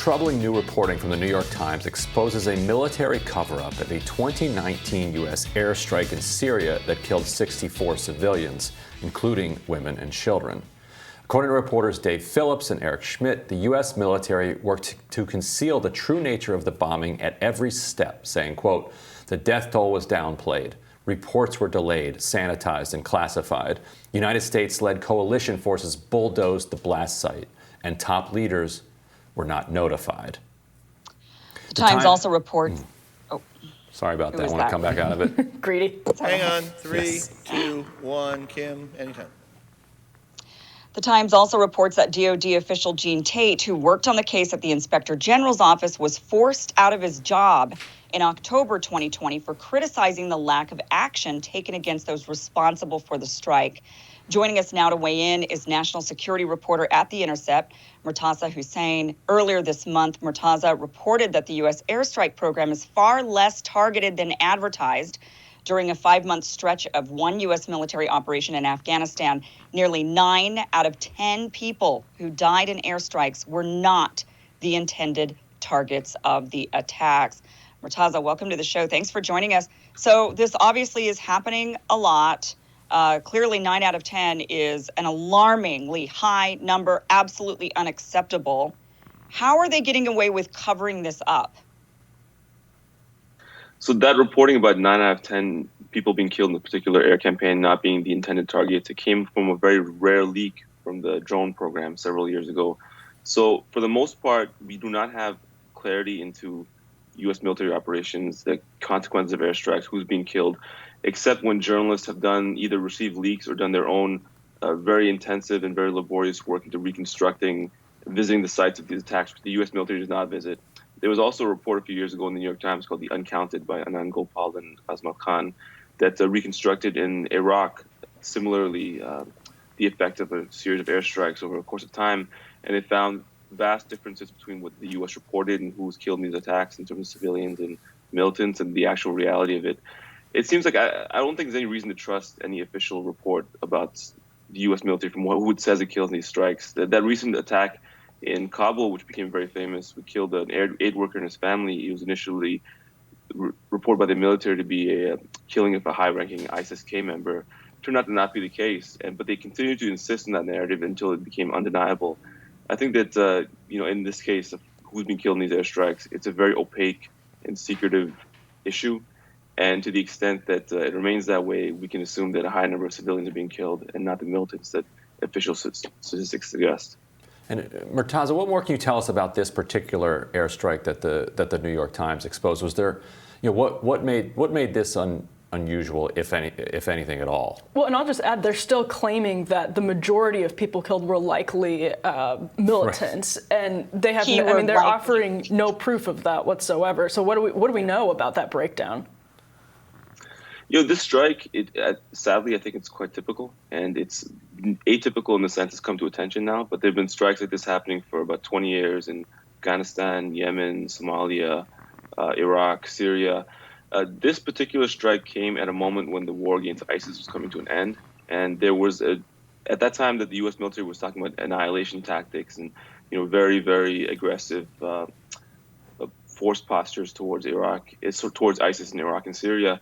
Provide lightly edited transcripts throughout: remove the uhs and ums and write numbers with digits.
troubling new reporting from the New York Times exposes a military cover-up of a 2019 U.S. airstrike in Syria that killed 64 civilians, including women and children. According to reporters Dave Phillips and Eric Schmidt, the U.S. military worked to conceal the true nature of the bombing at every step, saying, quote, "The death toll was downplayed. Reports were delayed, sanitized, and classified. United States-led coalition forces bulldozed the blast site, and top leaders were not notified." The Times also reports... Sorry about that. I want to come back out of it. Greedy. Hang on. 3, 2, 1. Kim, anytime. The Times also reports that DoD official Gene Tate, who worked on the case at the Inspector General's office, was forced out of his job in October 2020 for criticizing the lack of action taken against those responsible for the strike. Joining us now to weigh in is national security reporter at The Intercept, Murtaza Hussain. Earlier this month, Murtaza reported that the U.S. airstrike program is far less targeted than advertised. During a 5-month stretch of one U.S. military operation in Afghanistan, nearly 9 out of 10 people who died in airstrikes were not the intended targets of the attacks. Murtaza, welcome to the show. Thanks for joining us. So this obviously is happening a lot. Clearly, 9 out of 10 is an alarmingly high number, absolutely unacceptable. How are they getting away with covering this up? So that reporting about 9 out of 10 people being killed in a particular air campaign not being the intended targets, it came from a very rare leak from the drone program several years ago. So for the most part, we do not have clarity into U.S. military operations, the consequences of airstrikes, who's being killed, except when journalists have either received leaks or done their own very intensive and very laborious work into reconstructing, visiting the sites of these attacks, which the U.S. military does not visit. There was also a report a few years ago in the New York Times called The Uncounted by Anand Gopal and Azmal Khan that reconstructed in Iraq, similarly, the effect of a series of airstrikes over a course of time. And it found vast differences between what the U.S. reported and who was killed in these attacks in terms of civilians and militants and the actual reality of it. It seems like I don't think there's any reason to trust any official report about the U.S. military from who it says it kills in these strikes. That recent attack in Kabul, which became very famous, we killed an aid worker and his family. It was initially reported by the military to be a killing of a high-ranking ISIS-K member. Turned out to not be the case, but they continued to insist on that narrative until it became undeniable. I think that in this case of who's been killed in these airstrikes, it's a very opaque and secretive issue. And to the extent that it remains that way, we can assume that a high number of civilians are being killed and not the militants that official statistics suggest. And Murtaza, what more can you tell us about this particular airstrike that the New York Times exposed? Was there, what made this unusual, if anything at all? Well, and I'll just add, they're still claiming that the majority of people killed were likely militants, right. And they have, they're offering no proof of that whatsoever. So what do we know about that breakdown? This strike, sadly, I think it's quite typical, and it's atypical in the sense it's come to attention now, but there have been strikes like this happening for about 20 years in Afghanistan, Yemen, Somalia, Iraq, Syria. This particular strike came at a moment when the war against ISIS was coming to an end, and there was at that time that the U.S. military was talking about annihilation tactics and very, very aggressive force postures towards towards ISIS in Iraq and Syria.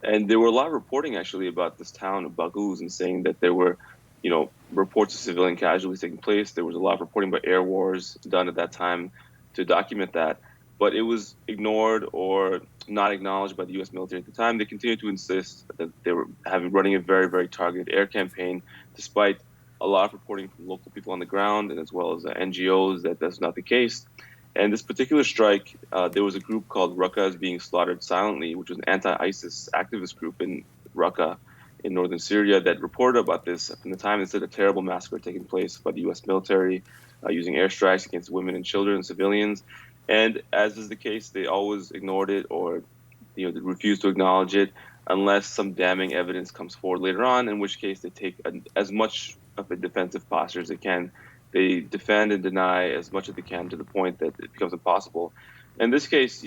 And there were a lot of reporting actually about this town of Baghouz and saying that there were, reports of civilian casualties taking place. There was a lot of reporting about air wars done at that time to document that. But it was ignored or not acknowledged by the U.S. military at the time. They continued to insist that they were running a very, very targeted air campaign, despite a lot of reporting from local people on the ground and as well as NGOs that that's not the case. And this particular strike, there was a group called Raqqa is being slaughtered silently, which was an anti-ISIS activist group in Raqqa in northern Syria that reported about this. From the time, it said a terrible massacre taking place by the U.S. military using airstrikes against women and children and civilians. And as is the case, they always ignored it or they refused to acknowledge it unless some damning evidence comes forward later on, in which case they take as much of a defensive posture as they can. They defend and deny as much as they can to the point that it becomes impossible. In this case,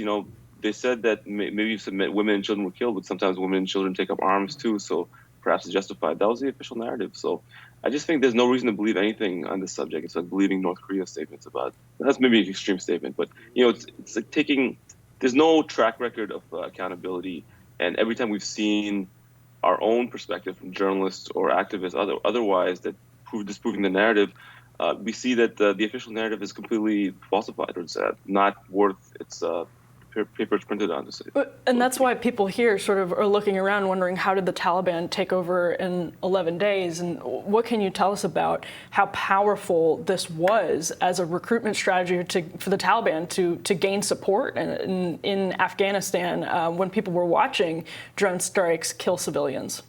they said that maybe women and children were killed, but sometimes women and children take up arms too. So perhaps is justified. That was the official narrative. So I just think there's no reason to believe anything on this subject. It's like believing North Korea's statements about, that's maybe an extreme statement, but it's like there's no track record of accountability. And every time we've seen our own perspective from journalists or activists otherwise that disproving the narrative, we see that the official narrative is completely falsified, or it's not worth its paper it's printed on. And that's why people here sort of are looking around wondering, how did the Taliban take over in 11 days? And what can you tell us about how powerful this was as a recruitment strategy for the Taliban to gain support in Afghanistan when people were watching drone strikes kill civilians?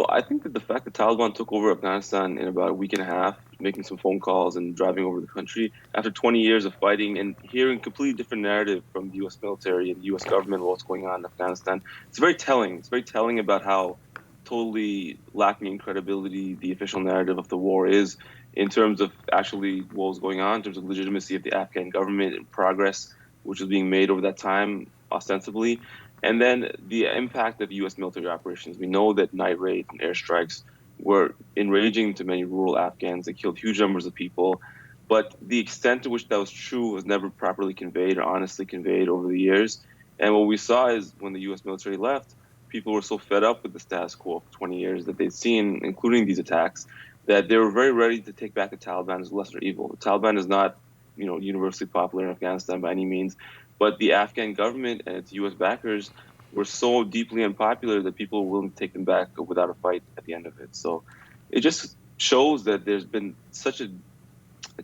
I think that the fact that Taliban took over Afghanistan in about a week and a half, making some phone calls and driving over the country, after 20 years of fighting and hearing a completely different narrative from the U.S. military and the U.S. government, what's going on in Afghanistan, it's very telling. It's very telling about how totally lacking in credibility the official narrative of the war is in terms of actually what was going on, in terms of legitimacy of the Afghan government and progress which was being made over that time, ostensibly. And then the impact of U.S. military operations. We know that night raids and airstrikes were enraging to many rural Afghans. They killed huge numbers of people. But the extent to which that was true was never properly conveyed or honestly conveyed over the years. And what we saw is when the U.S. military left, people were so fed up with the status quo for 20 years that they'd seen, including these attacks, that they were very ready to take back the Taliban as lesser evil. The Taliban is not, universally popular in Afghanistan by any means. But the Afghan government and its U.S. backers were so deeply unpopular that people were willing to take them back without a fight at the end of it. So it just shows that there's been such a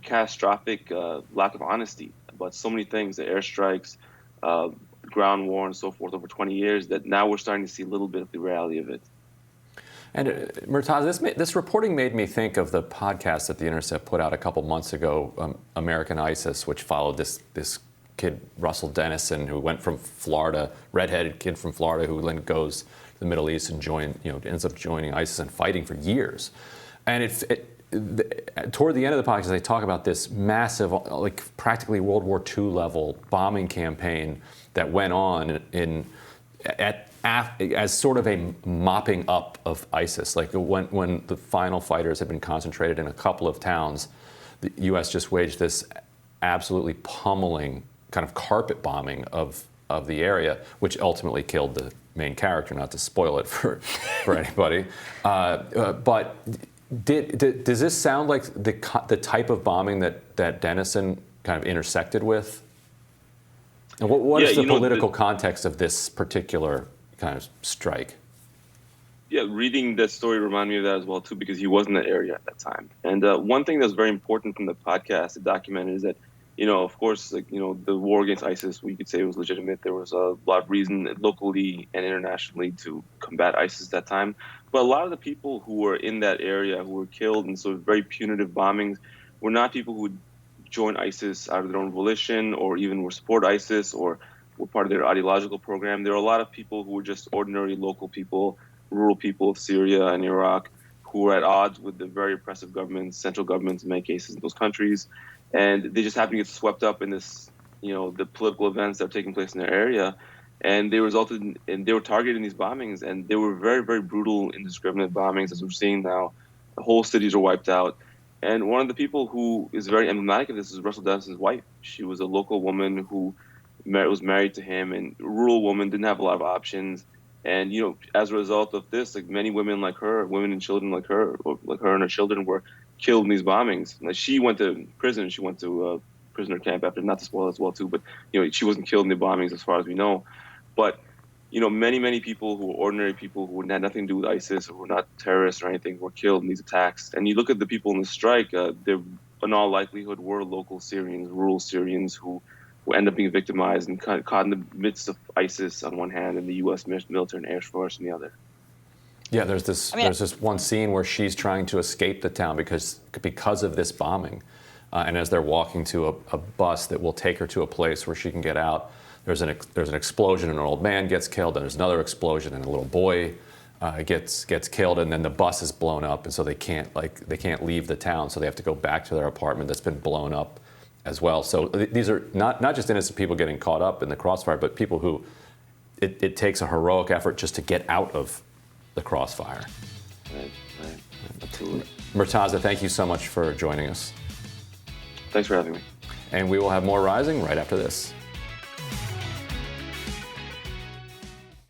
catastrophic lack of honesty about so many things, the airstrikes, ground war, and so forth over 20 years, that now we're starting to see a little bit of the reality of it. And Murtaza, this reporting made me think of the podcast that the Intercept put out a couple months ago, American ISIS, which followed this kid, Russell Dennison, who went from Florida, redheaded kid from Florida, who then goes to the Middle East and ends up joining ISIS and fighting for years. And toward the end of the podcast, they talk about this massive, like practically World War II level bombing campaign that went on as sort of a mopping up of ISIS. Like when the final fighters had been concentrated in a couple of towns, the U.S. just waged this absolutely pummeling kind of carpet bombing of the area, which ultimately killed the main character, not to spoil it for anybody. But does this sound like the type of bombing that Dennison kind of intersected with? And what is the political context of this particular kind of strike? Yeah, reading that story reminded me of that as well, too, because he was in that area at that time. And one thing that's very important from the podcast to document is that, of course, the war against ISIS, we could say it was legitimate. There was a lot of reason locally and internationally to combat ISIS at that time. But a lot of the people who were in that area who were killed in sort of very punitive bombings were not people who would join ISIS out of their own volition or even were support ISIS or were part of their ideological program. There were a lot of people who were just ordinary local people, rural people of Syria and Iraq, who were at odds with the very oppressive governments, central governments in many cases in those countries. And they just happened to get swept up in this, the political events that are taking place in their area. And they resulted in, they were targeted in these bombings, and they were very, very brutal, indiscriminate bombings, as we're seeing now. The whole cities are wiped out. And one of the people who is very emblematic of this is Russell Dennison's wife. She was a local woman who was married to him, and a rural woman, didn't have a lot of options. And, as a result of this, like many women like her, women and children like her, or like her and her children were killed in these bombings. Like she went to prison. She went to a prisoner camp after, not to spoil as well too, but, she wasn't killed in the bombings as far as we know. But, many, many people who were ordinary people who had nothing to do with ISIS or were not terrorists or anything were killed in these attacks. And you look at the people in the strike, they in all likelihood were local Syrians, rural Syrians who end up being victimized and caught in the midst of ISIS on one hand and the U.S. military and Air Force on the other. Yeah, there's this one scene where she's trying to escape the town because of this bombing. And as they're walking to a bus that will take her to a place where she can get out, there's an explosion and an old man gets killed, and there's another explosion and a little boy gets killed, and then the bus is blown up, and so they can't leave the town, so they have to go back to their apartment that's been blown up as well. So these are not just innocent people getting caught up in the crossfire, but people who it takes a heroic effort just to get out of the crossfire. Right. Absolutely. Murtaza, thank you so much for joining us. Thanks for having me. And we will have more Rising right after this.